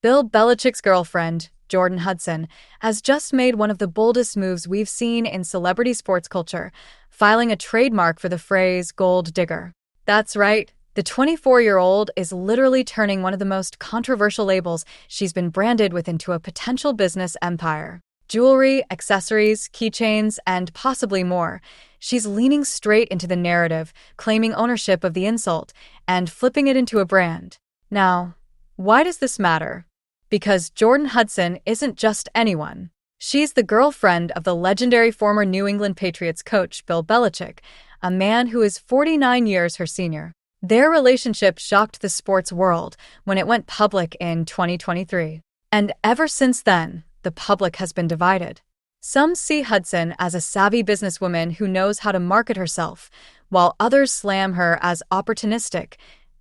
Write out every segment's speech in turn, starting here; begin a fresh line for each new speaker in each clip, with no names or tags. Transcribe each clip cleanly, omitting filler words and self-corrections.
Bill Belichick's girlfriend, Jordon Hudson, has just made one of the boldest moves we've seen in celebrity sports culture, filing a trademark for the phrase gold digger. That's right, the 24-year-old is literally turning one of the most controversial labels she's been branded with into a potential business empire. Jewelry, accessories, keychains, and possibly more. She's leaning straight into the narrative, claiming ownership of the insult, and flipping it into a brand. Now, why does this matter? Because Jordon Hudson isn't just anyone. She's the girlfriend of the legendary former New England Patriots coach Bill Belichick, a man who is 49 years her senior. Their relationship shocked the sports world when it went public in 2023. And ever since then, the public has been divided. Some see Hudson as a savvy businesswoman who knows how to market herself, while others slam her as opportunistic,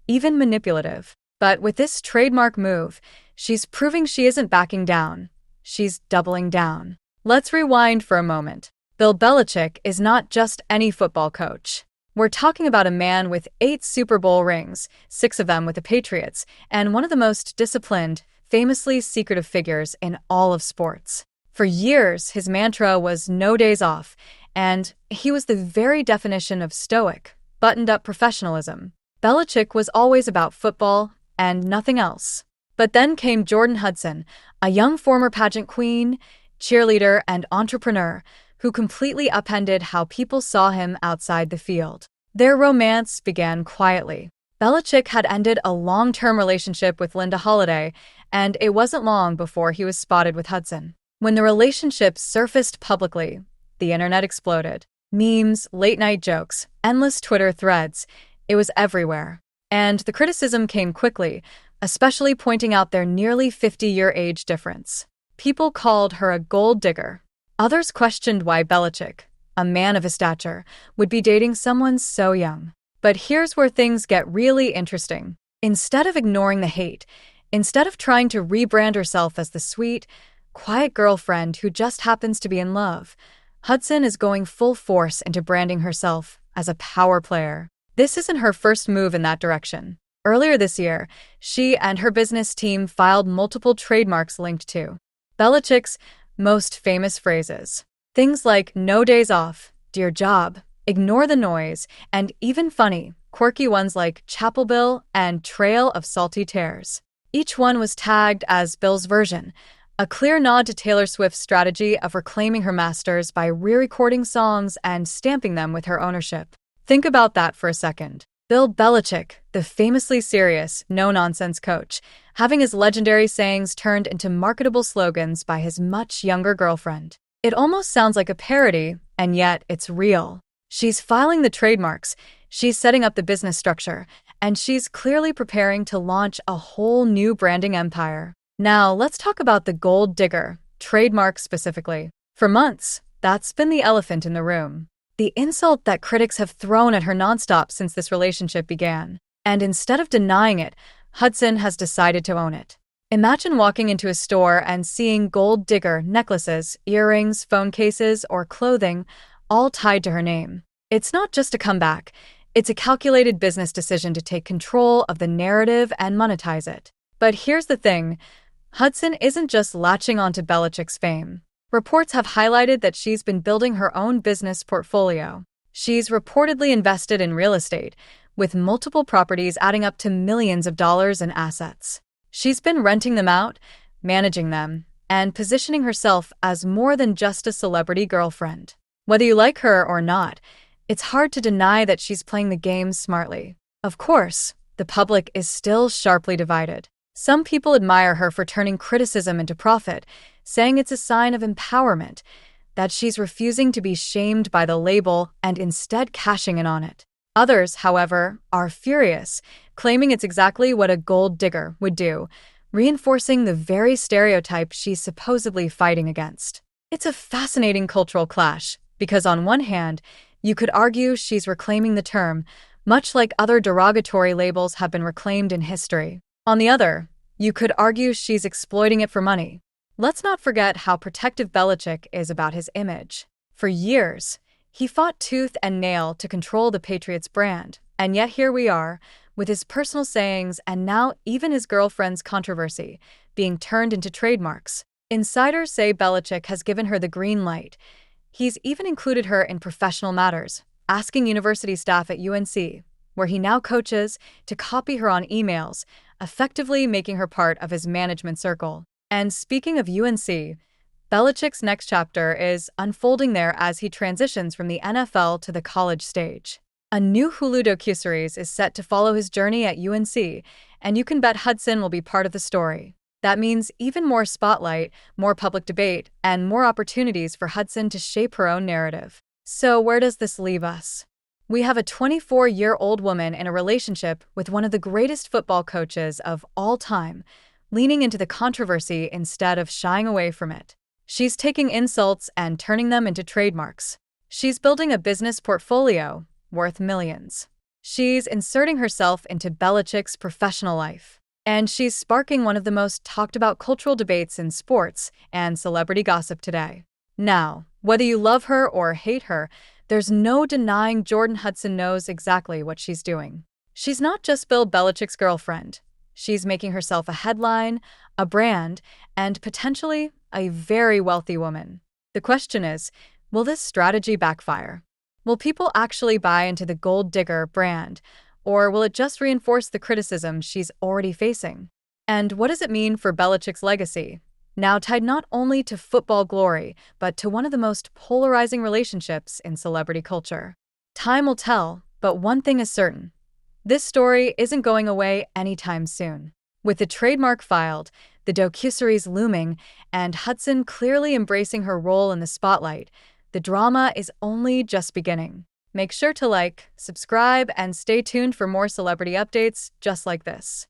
even manipulative. But with this trademark move, she's proving she isn't backing down. She's doubling down. Let's rewind for a moment. Bill Belichick is not just any football coach. We're talking about a man with 8 Super Bowl rings, 6 of them with the Patriots, and one of the most disciplined, famously secretive figures in all of sports. For years, his mantra was no days off, and he was the very definition of stoic, buttoned-up professionalism. Belichick was always about football and nothing else. But then came Jordon Hudson, a young former pageant queen, cheerleader, and entrepreneur who completely upended how people saw him outside the field. Their romance began quietly. Belichick had ended a long-term relationship with Linda Holliday, and it wasn't long before he was spotted with Hudson. When the relationship surfaced publicly, the internet exploded. Memes, late-night jokes, endless Twitter threads, it was everywhere. And the criticism came quickly, especially pointing out their nearly 50-year age difference. People called her a gold digger. Others questioned why Belichick, a man of his stature, would be dating someone so young. But here's where things get really interesting. Instead of ignoring the hate, instead of trying to rebrand herself as the sweet, quiet girlfriend who just happens to be in love, Hudson is going full force into branding herself as a power player. This isn't her first move in that direction. Earlier this year, she and her business team filed multiple trademarks linked to Belichick's most famous phrases. Things like no days off, dear job, ignore the noise, and even funny, quirky ones like Chapel Bill and Trail of Salty Tears. Each one was tagged as Bill's version, a clear nod to Taylor Swift's strategy of reclaiming her masters by re-recording songs and stamping them with her ownership. Think about that for a second. Bill Belichick, the famously serious, no-nonsense coach, having his legendary sayings turned into marketable slogans by his much younger girlfriend. It almost sounds like a parody, and yet it's real. She's filing the trademarks, she's setting up the business structure, and she's clearly preparing to launch a whole new branding empire. Now, let's talk about the gold digger, trademark specifically. For months, that's been the elephant in the room. The insult that critics have thrown at her nonstop since this relationship began. And instead of denying it, Hudson has decided to own it. Imagine walking into a store and seeing gold digger necklaces, earrings, phone cases, or clothing, all tied to her name. It's not just a comeback. It's a calculated business decision to take control of the narrative and monetize it. But here's the thing. Hudson isn't just latching onto Belichick's fame. Reports have highlighted that she's been building her own business portfolio. She's reportedly invested in real estate, with multiple properties adding up to millions of dollars in assets. She's been renting them out, managing them, and positioning herself as more than just a celebrity girlfriend. Whether you like her or not, it's hard to deny that she's playing the game smartly. Of course, the public is still sharply divided. Some people admire her for turning criticism into profit, saying it's a sign of empowerment, that she's refusing to be shamed by the label and instead cashing in on it. Others, however, are furious, claiming it's exactly what a gold digger would do, reinforcing the very stereotype she's supposedly fighting against. It's a fascinating cultural clash, because on one hand, you could argue she's reclaiming the term, much like other derogatory labels have been reclaimed in history. On the other, you could argue she's exploiting it for money. Let's not forget how protective Belichick is about his image. For years, he fought tooth and nail to control the Patriots brand, and yet here we are, with his personal sayings and now even his girlfriend's controversy being turned into trademarks. Insiders say Belichick has given her the green light. He's even included her in professional matters, asking university staff at UNC, where he now coaches, to copy her on emails, effectively making her part of his management circle. And speaking of UNC, Belichick's next chapter is unfolding there as he transitions from the NFL to the college stage. A new Hulu docuseries is set to follow his journey at UNC, and you can bet Hudson will be part of the story. That means even more spotlight, more public debate, and more opportunities for Hudson to shape her own narrative. So where does this leave us? We have a 24-year-old woman in a relationship with one of the greatest football coaches of all time, leaning into the controversy instead of shying away from it. She's taking insults and turning them into trademarks. She's building a business portfolio worth millions. She's inserting herself into Belichick's professional life. And she's sparking one of the most talked about cultural debates in sports and celebrity gossip today. Now, whether you love her or hate her, there's no denying Jordon Hudson knows exactly what she's doing. She's not just Bill Belichick's girlfriend. She's making herself a headline, a brand, and potentially a very wealthy woman. The question is, will this strategy backfire? Will people actually buy into the gold digger brand, or will it just reinforce the criticism she's already facing? And what does it mean for Belichick's legacy, now tied not only to football glory, but to one of the most polarizing relationships in celebrity culture? Time will tell, but one thing is certain. This story isn't going away anytime soon. With the trademark filed, the docuseries looming, and Hudson clearly embracing her role in the spotlight, the drama is only just beginning. Make sure to like, subscribe, and stay tuned for more celebrity updates just like this.